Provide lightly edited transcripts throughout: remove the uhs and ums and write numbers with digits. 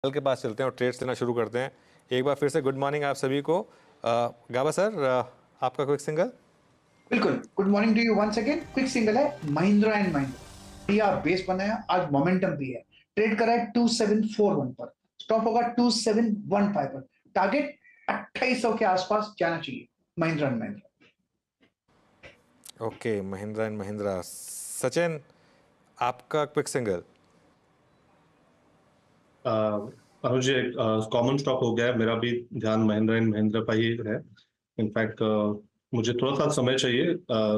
कल के पास चलते हैं और ट्रेड्स लेना शुरू करते हैं। एक बार फिर से गुड मॉर्निंग आप सभी को। गाबा सर, आपका क्विक सिंगल। बिल्कुल, good morning to you once again. Quick single है महिंद्रा एंड महिंद्रा, बढ़िया बेस बनाया, आज मोमेंटम भी है। ट्रेड करा है 2741 पर, स्टॉप होगा 2715 पर, टारगेट 2800 के आसपास जाना चाहिए Mahindra and Mahindra. Okay, Mahindra and Mahindra. Sachin, आपका क्विक सिंगल। अनुज जी, कॉमन स्टॉक हो गया है, मेरा भी ध्यान महिंद्रा एंड महिंद्रा पर ही है। इनफैक्ट मुझे थोड़ा सा समय चाहिए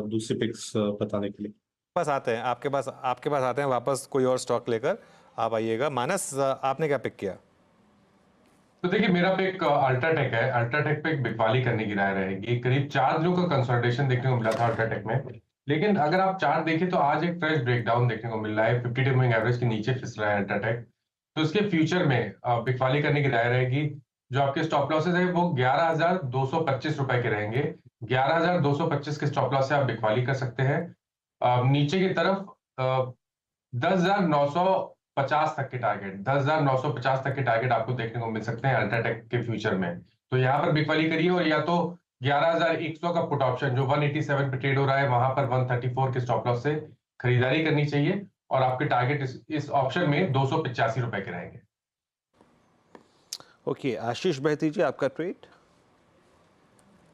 दूसरी पिक्स बताने के लिए। पास आते हैं आपके पास आते हैं वापस कोई और स्टॉक लेकर आप आइएगा। मानस, आपने क्या पिक किया? तो देखिए, मेरा पे एक अल्ट्राटेक है। अल्ट्राटेक पे एक बिकवाली करने की राय रहेगी। करीब 4 दिनों का कंसोलिडेशन देखने को मिला था अल्ट्राटेक में, लेकिन अगर आप चार्ट देखें तो आज एक फ्रेश ब्रेकडाउन देखने को मिल रहा है। 52 मूविंग एवरेज के नीचे फिसल रहा है अल्ट्राटेक। तो इसके फ्यूचर में बिकवाली करने की राय रहेगी। जो आपके स्टॉप लॉसेज है वो 11,225 रुपए के रहेंगे। 11,225 के स्टॉप लॉस से आप बिकवाली कर सकते हैं। नीचे की तरफ 10,950 तक के टारगेट, 10,950 तक के टारगेट आपको देखने को मिल सकते हैं अल्ट्राटेक के फ्यूचर में। तो यहाँ पर बिकवाली करिए, और या तो 11,100 का पुट ऑप्शन जो 187 पे ट्रेड हो रहा है, वहां पर 134 के स्टॉप लॉस से खरीदारी करनी चाहिए, और आपके टारगेट इस ऑप्शन में 285 रुपए के रहेंगे। ओके, आशीष बहती जी, आपका ट्रेड।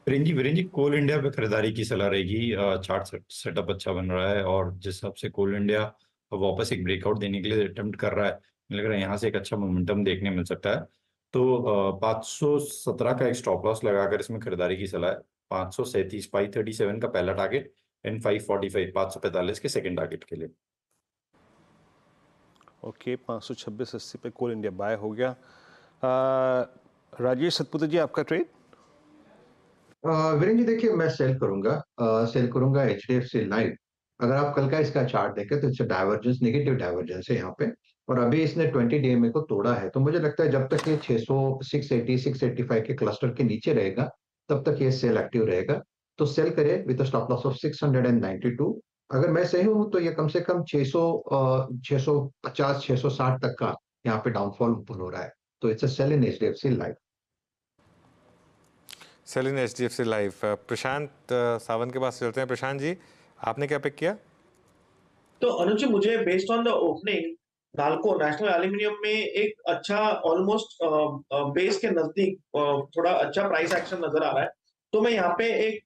वीरेंद्र जी, कोल इंडिया पे खरीदारी की सलाह रहेगी। चार्ट सेटअप अच्छा बन रहा है और जिस हिसाब से कोल इंडिया वापस एक ब्रेकआउट देने के लिए अटेम्प्ट कर रहा है, मुझे लग रहा है यहाँ से एक अच्छा मोमेंटम देखने मिल सकता है। तो 517 का एक स्टॉप लॉस लगाकर इसमें खरीदारी की सलाह है। 537 537 का पहला टारगेट एंड 545 545 के सेकेंड टारगेट के लिए। ओके, 526.80 पे कोल इंडिया बाय हो गया। राजेश सतपुते जी, आपका ट्रेड। वीरेंद्र जी, देखिए मैं सेल करूंगा HDFC लाइफ। अगर आप कल का इसका चार्ट देखें तो इससे डाइवर्जेंस, नेगेटिव डाइवर्जेंस है यहाँ पे, और अभी इसने 20 DMA को तोड़ा है। तो मुझे लगता है जब तक ये 600 680 685 के क्लस्टर के नीचे रहेगा तब तक ये सेल एक्टिव रहेगा। तो सेल करे विद स्टॉप लॉस ऑफ 692। अगर मैं सही हूं तो ये कम से कम 650 660 तक का यहाँ पे डाउनफॉल ओपन हो रहा है। तो it's a sell in HDFC life. Sell in HDFC life. Prashant Sawant के पास चलते हैं। प्रशांत जी, आपने क्या पिक किया? तो अनुज जी, मुझे based on the opening NALCO national aluminium में एक अच्छा ऑलमोस्ट बेस के नजदीक थोड़ा अच्छा प्राइस एक्शन नजर आ रहा है। तो मैं यहाँ पे एक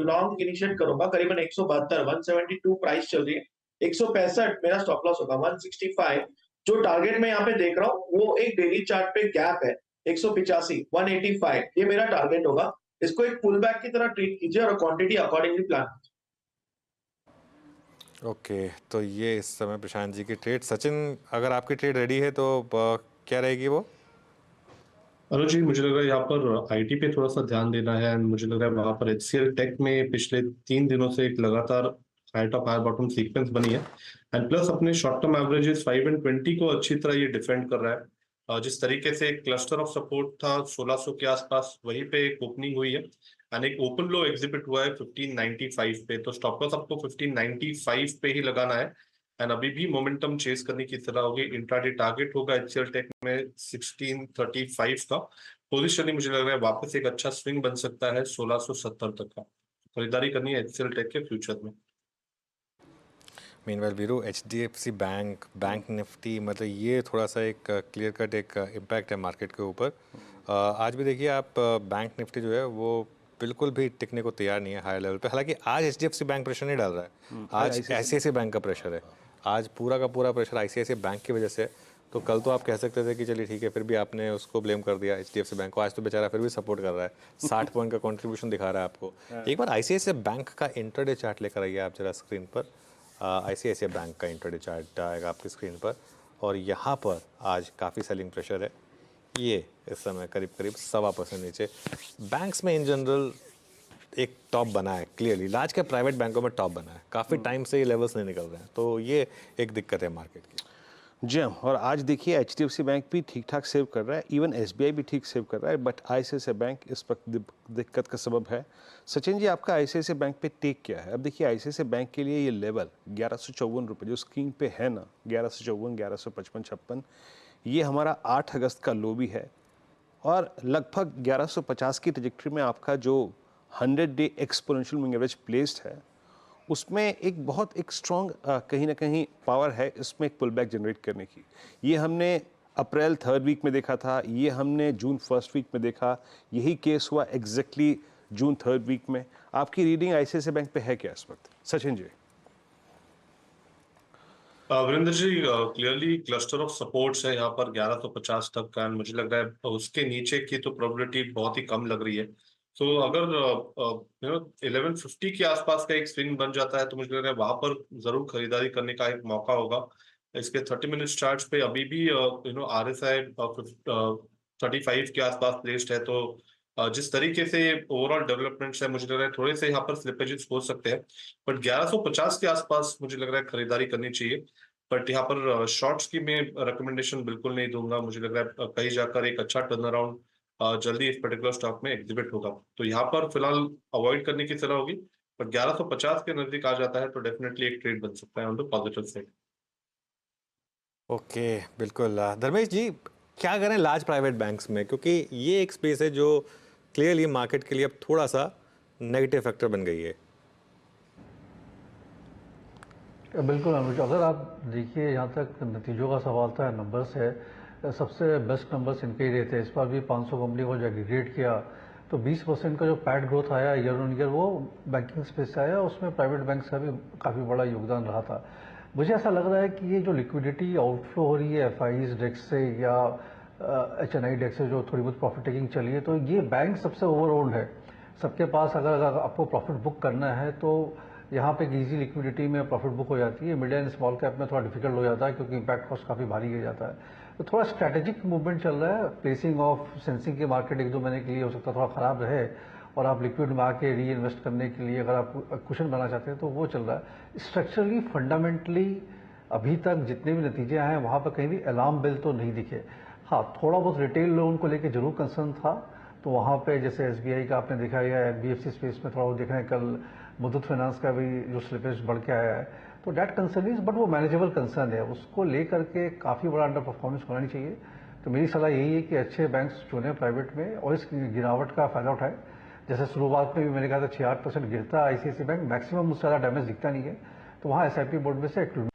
लॉन्ग इनिशिएट करूंगा। करीबन 172 172 प्राइस चल रही है। 165 मेरा स्टॉप लॉस होगा। 165 जो टारगेट मैं यहाँ पे देख रहा हूँ वो एक डेली चार्ट पे गैप है 185 185, ये मेरा टारगेट होगा। इसको एक पुल बैक की तरह ट्रीट कीजिए और क्वांटिटी अकॉर्डिंगली प्लान कीजिए। ओके, तो ये इस समय प्रशांत जी की ट्रेड। सचिन, अगर आपकी ट्रेड रेडी है तो क्या रहेगी वो? अनुज जी, मुझे लग रहा है यहाँ पर आईटी पे थोड़ा सा ध्यान देना है। एंड मुझे लग रहा है वहां पर HCL टेक में पिछले 3 दिनों से एक लगातार high top high bottom sequence बनी है। एंड प्लस अपने शॉर्ट टर्म एवरेजेस 5 एंड 20 को अच्छी तरह ये डिफेंड कर रहा है। जिस तरीके से क्लस्टर ऑफ सपोर्ट था 1600 के आसपास, वहीं पे एक ओपनिंग हुई है एंड एक ओपन लो एग्जिबिट हुआ है 1595 पे। तो स्टॉप लॉस आपको 1595 पे ही लगाना है एंड अभी भी मोमेंटम चेस करने की तरह होगी। इंट्राडे टारगेट होगा HCL टेक में 1635 का। पोजिशनली मुझे लग रहा है वापस एक अच्छा स्विंग बन सकता है 1670 तक का। खरीदारी करनी है HCL टेक के फ्यूचर में। Meanwhile Veeru, HDFC bank Nifty, मतलब ये थोड़ा सा एक क्लियर कट एक इम्पैक्ट है मार्केट के ऊपर। आज भी देखिए आप, बैंक निफ्टी जो है वो बिल्कुल भी टिकने को तैयार नहीं है हाई लेवल पे। हालांकि आज HDFC बैंक प्रेशर नहीं डाल रहा है, आज ICICI बैंक का प्रेशर है। आज पूरा का पूरा प्रेशर ICICI बैंक की वजह से। तो कल तो आप कह सकते थे कि चलिए ठीक है, फिर भी आपने उसको ब्लेम कर दिया HDFC बैंक को। आज तो बेचारा फिर भी सपोर्ट कर रहा है, 60 पॉइंट का कंट्रीब्यूशन दिखा रहा है आपको। एक बार ICICI बैंक का इंटरडे चार्ट लेकर आइए आप जरा स्क्रीन पर। ICICI बैंक का इंटरडे चार्ट आएगा आपकी स्क्रीन पर, और यहाँ पर आज काफ़ी सेलिंग प्रेशर है। ये इस समय करीब करीब 1.25% नीचे। बैंक्स में इन जनरल एक टॉप बना है क्लियरली, लार्ज के प्राइवेट बैंकों में टॉप बना है। काफ़ी टाइम से ये लेवल्स नहीं निकल रहे हैं, तो ये एक दिक्कत है मार्केट की। जी हाँ, और आज देखिए HDFC बैंक भी ठीक ठाक सेव कर रहा है, इवन SBI भी ठीक सेव कर रहा है, बट ICICI बैंक इस वक्त दिक्कत का सबब है। सचिन जी, आपका ICICI बैंक पे टेक क्या है? अब देखिए ICICI बैंक के लिए ये लेवल 1154 रुपये जो स्क्रीन पे है ना, 1154 1155 56, ये हमारा 8 अगस्त का लो भी है और लगभग 1150 की ट्रजेक्टरी में आपका जो 100 day exponential moving average placed है उसमें एक बहुत एक स्ट्रॉन्ग कहीं ना कहीं पावर है इसमें एक पुल बैक जनरेट करने की। ये हमने अप्रैल 3rd वीक में देखा था, ये हमने जून 1st वीक में देखा, यही केस हुआ एग्जैक्टली जून 3rd वीक में। आपकी रीडिंग आईसीआईसीआई बैंक पे है क्या इस वक्त Sachin ji? Virendra ji, clearly cluster of supports है यहाँ पर 1150 तक का, एंड मुझे लग रहा है उसके नीचे की तो प्रोबेबिलिटी बहुत ही कम लग रही है। तो अगर 1150 के आसपास का एक स्विंग बन जाता है तो मुझे लग रहा है वहां पर जरूर खरीदारी करने का एक मौका होगा। इसके 30 मिनट चार्ट्स पे अभी भी RSI 35 के आसपास प्लेस्ड है, तो जिस तरीके से ओवरऑल डेवलपमेंट्स है मुझे लग रहा है थोड़े से यहाँ पर स्लिपेजेस हो सकते हैं, बट 1150 के आसपास मुझे लग रहा है खरीदारी करनी चाहिए। बट यहाँ पर शॉर्ट्स की मैं रिकमेंडेशन बिल्कुल नहीं दूंगा। मुझे लग रहा है कहीं जाकर एक अच्छा टर्न अराउंड जल्दी इस पर्टिकुलर स्टॉक में एग्जिबिट होगा, तो यहाँ पर फिलहाल अवॉइड करने की सलाह होगी। पर 1150 के नजदीक आ जाता है तो डेफिनेटली एक ट्रेड बन सकता है on the positive side. Okay, बिल्कुल। धर्मेश जी, क्या करें लार्ज प्राइवेट बैंक्स में, क्योंकि ये एक स्पेस है जो क्लियरली मार्केट के लिए अब थोड़ा सा नेगेटिव फैक्टर बन गई है। बिल्कुल अनुज, अगर आप देखिए यहाँ तक नतीजों का सवाल था, नंबर्स है, सबसे बेस्ट नंबर्स इनके ही रहते हैं। इस बार भी 500 कंपनी को जो एग्रीगेट किया तो 20% का जो पैट ग्रोथ आया ईयर ऑन ईयर वो बैंकिंग स्पेस से आया, उसमें प्राइवेट बैंक का भी काफ़ी बड़ा योगदान रहा था। मुझे ऐसा लग रहा है कि ये जो लिक्विडिटी आउटफ्लो हो रही है एफआईज डेक्स से या HNI डेक्स से जो थोड़ी बहुत प्रॉफिट टेकिंग चली है, तो ये बैंक सबसे ओवरऑल्ड है। सबके पास अगर आपको प्रॉफिट बुक करना है तो यहाँ पे एक ईजी लिक्विडिटी में प्रॉफिट बुक हो जाती है। मिड एंड स्मॉल कैप में थोड़ा डिफिकल्ट हो जाता है क्योंकि इम्पैक्ट कॉस्ट काफ़ी भारी हो जाता है। तो थोड़ा स्ट्रैटेजिक मूवमेंट चल रहा है। प्लेसिंग ऑफ सेंसिंग के मार्केट 1-2 महीने के लिए हो सकता है थोड़ा ख़राब रहे और आप लिक्विड में आके री इन्वेस्ट करने के लिए अगर आप कुशन बनाना चाहते हैं तो वो चल रहा है। स्ट्रक्चरली फंडामेंटली अभी तक जितने भी नतीजे आए हैं वहाँ पर कहीं भी अलार्म बेल तो नहीं दिखे। हाँ, थोड़ा बहुत रिटेल लोन को लेकर जरूर कंसर्न था, तो वहाँ पे जैसे SBI का आपने देखा या NBFC स्पेस में थोड़ा वो देख रहे हैं, कल मुथूट फाइनेंस का भी जो स्लिपेज बढ़ के आया है, तो डेट कंसर्न इज, बट वो मैनेजेबल कंसर्न है, उसको लेकर के काफ़ी बड़ा अंडर परफॉर्मेंस होना नहीं चाहिए। तो मेरी सलाह यही है कि अच्छे बैंक्स चुने प्राइवेट में और इस गिरावट का फायदा उठाए। जैसे शुरुआत में भी मैंने कहा था 66% गिरता ICICI बैंक, मैक्सिमम उससे ज़्यादा डैमेज दिखता नहीं है, तो वहाँ SIP बोर्ड में से एक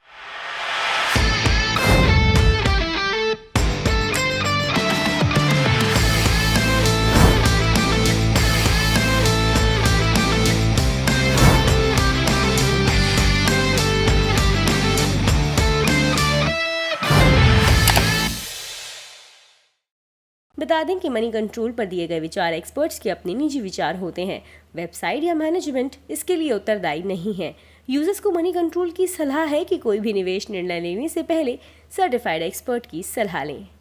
बता दें कि मनी कंट्रोल पर दिए गए विचार एक्सपर्ट्स के अपने निजी विचार होते हैं। वेबसाइट या मैनेजमेंट इसके लिए उत्तरदायी नहीं है। यूजर्स को मनी कंट्रोल की सलाह है कि कोई भी निवेश निर्णय लेने से पहले सर्टिफाइड एक्सपर्ट की सलाह लें।